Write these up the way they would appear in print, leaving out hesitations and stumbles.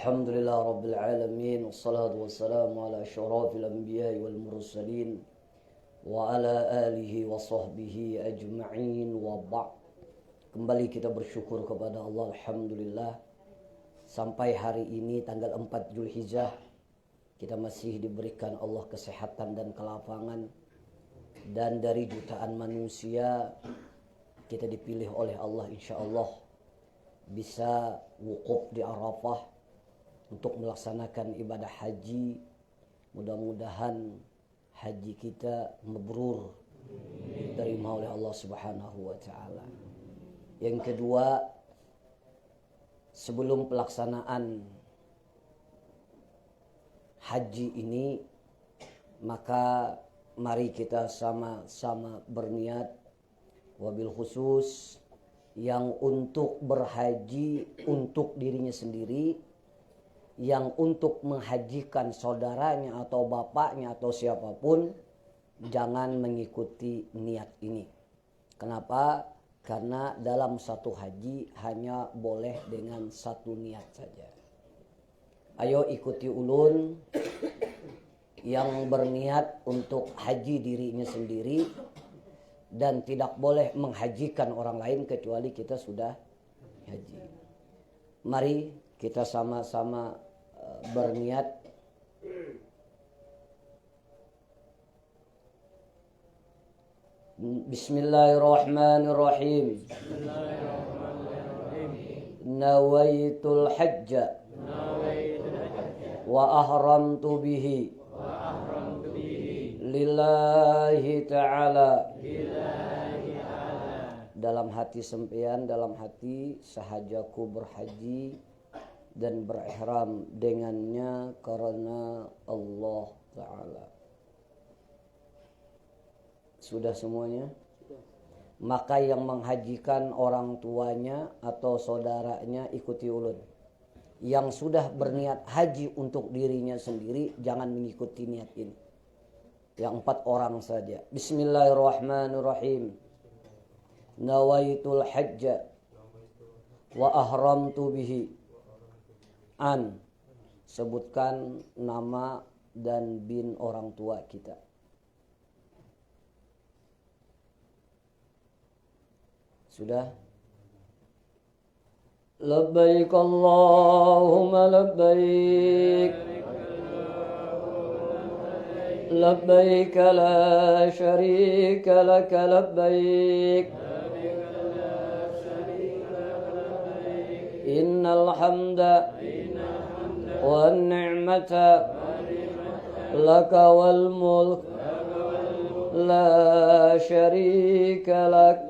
Alhamdulillah Rabbil Alamin. Wassalatu wassalamu ala asyrafil anbiya'i wal mursalin wa ala alihi wa sahbihi ajma'in wa ba'd. Kembali kita bersyukur kepada Allah. Alhamdulillah, sampai hari ini tanggal 4 Zulhijjah kita masih diberikan Allah kesehatan dan kelapangan. Dan dari jutaan manusia kita dipilih oleh Allah, insya Allah bisa wukuf di Arafah untuk melaksanakan ibadah haji. Mudah-mudahan haji kita mabrur, diterima oleh Allah Subhanahu wa taala. Yang kedua, sebelum pelaksanaan haji ini, maka mari kita sama-sama berniat, wabil khusus yang untuk berhaji untuk dirinya sendiri, yang untuk menghajikan saudaranya atau bapaknya atau siapapun, jangan mengikuti niat ini. Kenapa? Karena dalam satu haji hanya boleh dengan satu niat saja. Ayo ikuti ulun yang berniat untuk haji dirinya sendiri dan tidak boleh menghajikan orang lain kecuali kita sudah haji. Mari kita sama-sama berniat. Bismillahirrahmanirrahim. Nawaitul hajja wa ahramtu bihi lillahi ta'ala. Dalam hati sempian, dalam hati sahajaku berhaji dan berihram dengannya karena Allah Ta'ala. Sudah semuanya? Maka yang menghajikan orang tuanya atau saudaranya ikuti ulun. Yang sudah berniat haji untuk dirinya sendiri jangan mengikuti niat ini. Yang 4 orang saja. Bismillahirrahmanirrahim. Nawaitul hajja wa ahramtu bihi. An, sebutkan nama dan bin orang tua kita. Sudah? Labbaik Allahumma labbaik. Labbaik la syarika laka labbaik. Innal hamda wan ni'mata laka wal mulk la syarika lak.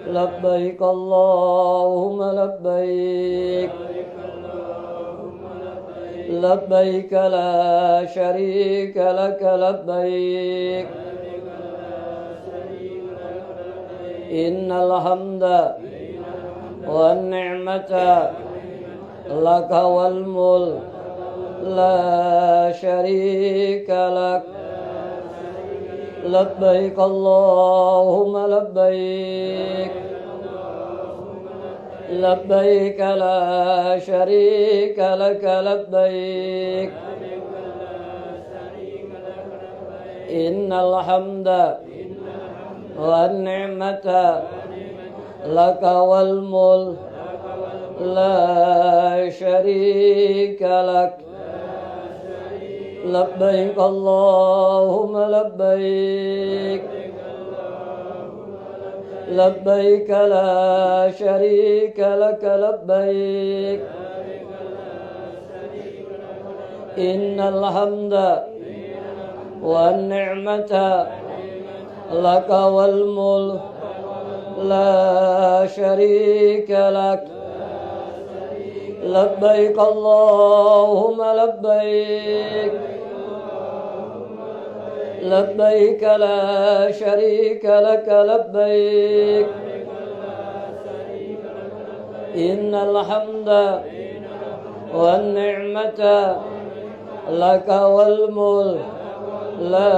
Labbaik Allahumma labbaik. Labbaik la syarika laka labbaik. Innal hamda wan ni'mata laka wal mulk la syarika lak. Labbaik Allahumma labbaik. Labbaik la syarika laka labbaik. Innal hamda wan ni'mata laka wal mulk la syarika lak. Labbaik Allahumma labbaik. Labbaik la syarika laka labbaik. Innal hamda wan ni'mata laka wal mulk la syarika lak. Labbaik Allahumma labbaik. Labbaik la syarika laka labbaik. Innal hamda wan ni'mata laka wal mulk la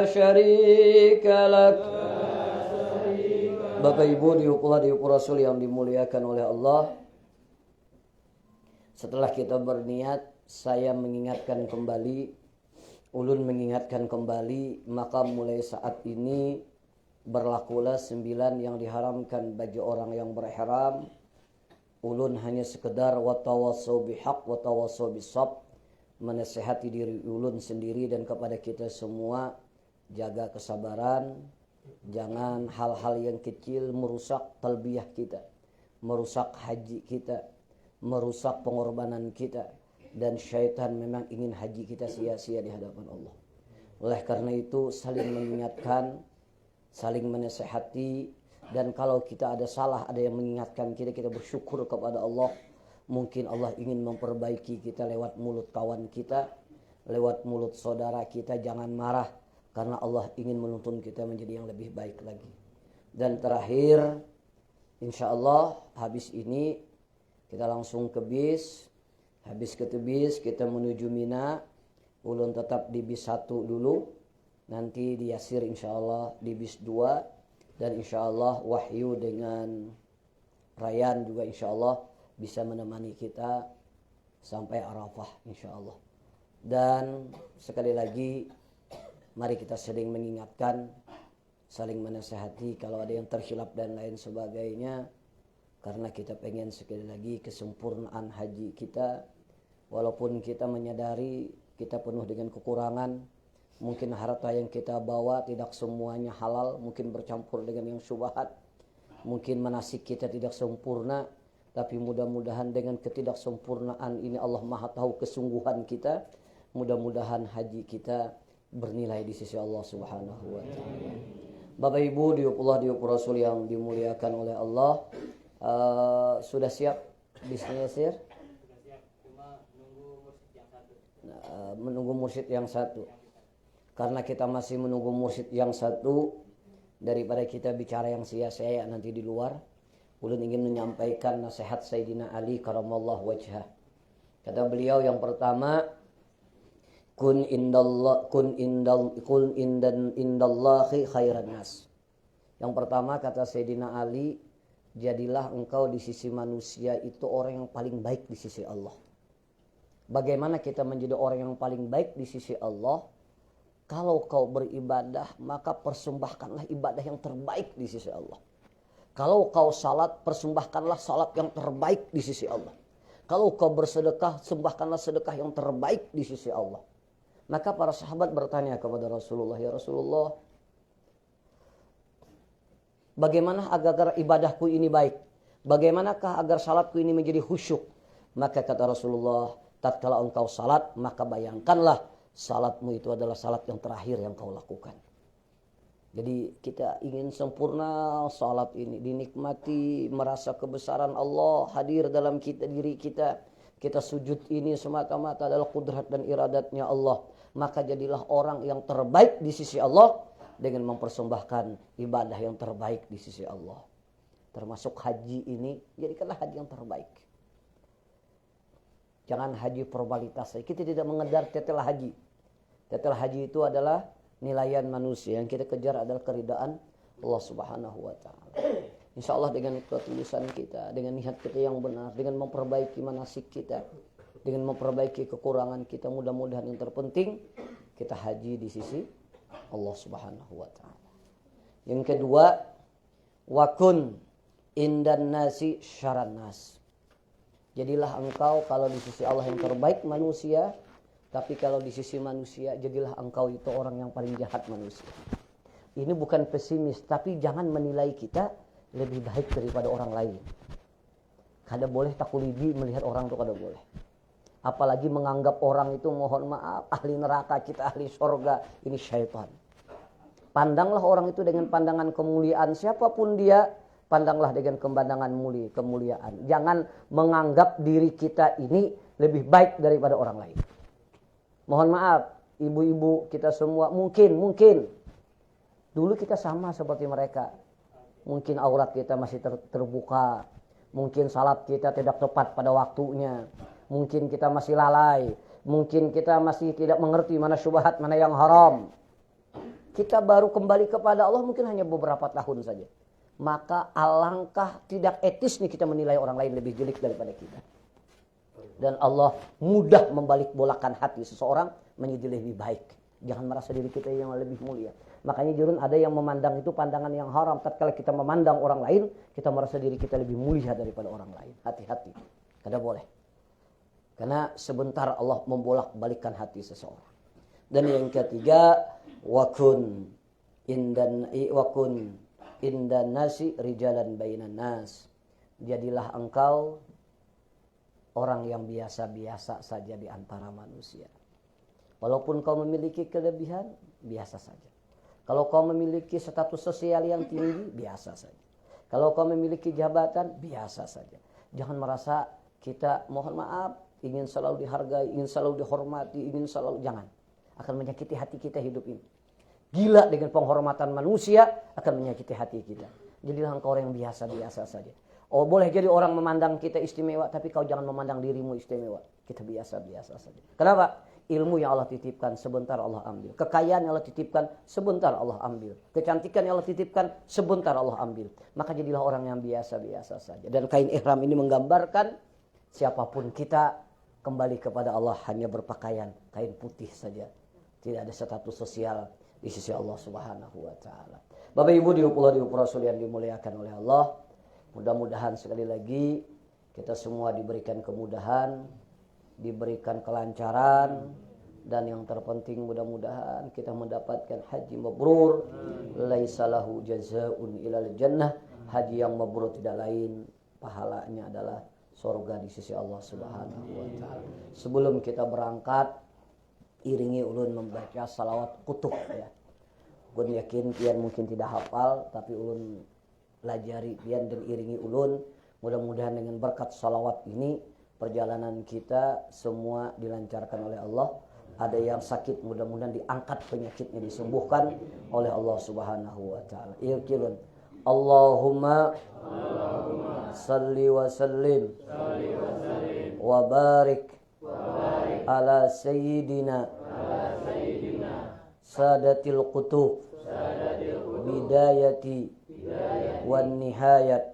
syarika lak. Bapak Ibu, diukur Rasul yang dimuliakan oleh Allah, Setelah kita berniat, saya mengingatkan kembali, ulun mengingatkan kembali, maka mulai saat ini berlakulah 9 yang diharamkan bagi orang yang berihram. Ulun hanya sekedar watawassaw bihaq watawassaw bisabr, menasihati diri ulun sendiri dan kepada kita semua, jaga kesabaran. Jangan hal-hal yang kecil merusak talbiyah kita, merusak haji kita, merusak pengorbanan kita. Dan syaitan memang ingin haji kita sia-sia di hadapan Allah. Oleh karena itu saling mengingatkan, saling menasihati. Dan kalau kita ada salah, ada yang mengingatkan kita, kita bersyukur kepada Allah. Mungkin Allah ingin memperbaiki kita lewat mulut kawan kita, lewat mulut saudara kita. Jangan marah, karena Allah ingin menuntun kita menjadi yang lebih baik lagi. Dan terakhir, insya Allah habis ini kita langsung ke bis. Habis ke bis kita menuju Mina. Ulun tetap di bis 1 dulu. Nanti di Yasir insya Allah di bis 2. Dan insya Allah Wahyu dengan Rayyan juga insya Allah bisa menemani kita sampai Arafah insya Allah. Dan sekali lagi, mari kita sering mengingatkan, saling menasihati kalau ada yang terkhilaf dan lain sebagainya. Karena kita pengen sekali lagi kesempurnaan haji kita. Walaupun kita menyadari kita penuh dengan kekurangan. Mungkin harta yang kita bawa tidak semuanya halal. Mungkin bercampur dengan yang syubhat. Mungkin manasik kita tidak sempurna. Tapi mudah-mudahan dengan ketidaksempurnaan ini Allah Maha tahu kesungguhan kita. Mudah-mudahan haji kita bernilai di sisi Allah Subhanahu wa taala. Bapak Ibu, diupullah diup Rasul yang dimuliakan oleh Allah. Sudah siap bisnya Sir? Sudah siap, cuma menunggu mursyid yang satu. Menunggu mursyid yang satu. Karena kita masih menunggu mursyid yang satu, daripada kita bicara yang sia-sia nanti di luar, ulun ingin menyampaikan nasihat Sayyidina Ali karamallahu wajhah. Kata beliau yang pertama, kun indallahi khairan nas. Yang pertama kata Sayyidina Ali, jadilah engkau di sisi manusia itu orang yang paling baik di sisi Allah. Bagaimana kita menjadi orang yang paling baik di sisi Allah? Kalau kau beribadah, maka persembahkanlah ibadah yang terbaik di sisi Allah. Kalau kau salat, persembahkanlah salat yang terbaik di sisi Allah. Kalau kau bersedekah, sembahkanlah sedekah yang terbaik di sisi Allah. Maka para sahabat bertanya kepada Rasulullah, ya Rasulullah, bagaimana agar ibadahku ini baik? Bagaimanakah agar salatku ini menjadi khusyuk? Maka kata Rasulullah, tatkala engkau salat, maka bayangkanlah salatmu itu adalah salat yang terakhir yang kau lakukan. Jadi kita ingin sempurna salat ini, dinikmati, merasa kebesaran Allah hadir dalam diri kita. Kita sujud ini semata-mata adalah kudrat dan iradatnya Allah. Maka jadilah orang yang terbaik di sisi Allah dengan mempersembahkan ibadah yang terbaik di sisi Allah. Termasuk haji ini, jadikanlah haji yang terbaik. Jangan haji formalitas. Kita tidak mengejar tetel haji. Tetel haji itu adalah nilaian manusia. Yang kita kejar adalah keridaan Allah Subhanahu wa taala. Insya Allah dengan ketulusan kita, dengan niat kita yang benar, dengan memperbaiki manasik kita, dengan memperbaiki kekurangan kita, mudah-mudahan yang terpenting kita haji di sisi Allah Subhanahu wa taala. Yang kedua, wakun indan nasi syaran nas. Jadilah engkau kalau di sisi Allah yang terbaik manusia, tapi kalau di sisi manusia jadilah engkau itu orang yang paling jahat manusia. Ini bukan pesimis, tapi jangan menilai kita lebih baik daripada orang lain. Kada boleh takulibi melihat orang itu kada boleh. Apalagi menganggap orang itu mohon maaf ahli neraka, kita ahli surga. Ini syaitan. Pandanglah orang itu dengan pandangan kemuliaan, siapapun dia. Pandanglah dengan pandangan kemuliaan. Jangan menganggap diri kita ini lebih baik daripada orang lain. Mohon maaf, ibu-ibu kita semua mungkin dulu kita sama seperti mereka. Mungkin aurat kita masih terbuka. Mungkin salat kita tidak tepat pada waktunya. Mungkin kita masih lalai. Mungkin kita masih tidak mengerti mana syubhat, mana yang haram. Kita baru kembali kepada Allah mungkin hanya beberapa tahun saja. Maka alangkah tidak etisnya kita menilai orang lain lebih jelek daripada kita. Dan Allah mudah membalik bolakan hati seseorang menjadi lebih baik. Jangan merasa diri kita yang lebih mulia. Makanya jurun ada yang memandang itu pandangan yang haram. Tatkala kita memandang orang lain, kita merasa diri kita lebih mulia daripada orang lain. Hati-hati. Tidak boleh. Karena sebentar Allah membolak-balikkan hati seseorang. Dan yang ketiga, wakun indan nasi rijalan bainan nas. Jadilah engkau orang yang biasa-biasa saja di antara manusia. Walaupun kau memiliki kelebihan, biasa saja. Kalau kau memiliki status sosial yang tinggi, biasa saja. Kalau kau memiliki jabatan, biasa saja. Jangan merasa kita, mohon maaf, ingin selalu dihargai, ingin selalu dihormati, ingin selalu, jangan. Akan menyakiti hati kita hidup ini. Gila dengan penghormatan manusia, akan menyakiti hati kita. Jadilah engkau orang yang biasa-biasa saja. Oh, boleh jadi orang memandang kita istimewa, tapi kau jangan memandang dirimu istimewa. Kita biasa-biasa saja. Kenapa? Ilmu yang Allah titipkan sebentar Allah ambil. Kekayaan yang Allah titipkan sebentar Allah ambil. Kecantikan yang Allah titipkan sebentar Allah ambil. Maka jadilah orang yang biasa-biasa saja. Dan kain ihram ini menggambarkan siapapun kita kembali kepada Allah hanya berpakaian kain putih saja. Tidak ada status sosial di sisi Allah Subhanahu wa taala. Bapak Ibu di Rasul yang dimuliakan oleh Allah, mudah-mudahan sekali lagi kita semua diberikan kemudahan, diberikan kelancaran, dan yang terpenting mudah-mudahan kita mendapatkan haji mabrur. Laisa lahu jazaa'un ilal jannah. Haji yang mabrur tidak lain pahalanya adalah surga di sisi Allah Subhanahu wa taala. Sebelum kita berangkat, iringi ulun membaca salawat kutub ya. Gue yakin pian mungkin tidak hafal, tapi ulun pelajari pian dan iringi ulun. Mudah-mudahan dengan berkat salawat ini perjalanan kita semua dilancarkan oleh Allah. Ada yang sakit, mudah-mudahan diangkat penyakitnya, disembuhkan oleh Allah Subhanahu wa taala. Ilkilun Allahumma salli wa sallim wa barik ala sayyidina sadatil qutub bidayati wan nihayat.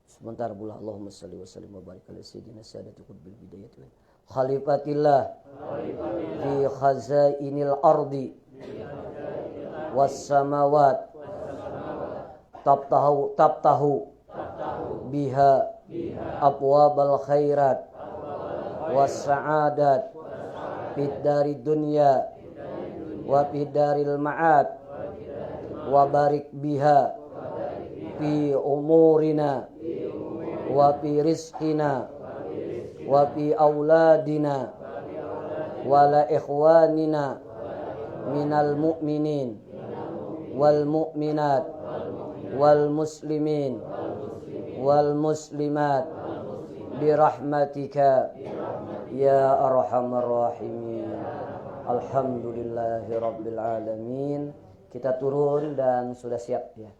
Sebentar pula, Allahumma salli wa sallim wa barik ala sayyidina sadatil qutub bidayati khalifatillah fi khazainil ardi was samawat tabtahu biha abwabal khairat was sa'adat fid dari dunya wa fid daril ma'ad wa barik biha fi umurina wa fi rizqina wa fi auladina wa la ikhwanina minal mu'minin wal mu'minat wal muslimin wal muslimat birahmatika ya arhamar rahimin. Alhamdulillahi rabbil alamin. Kita turun dan sudah siap ya.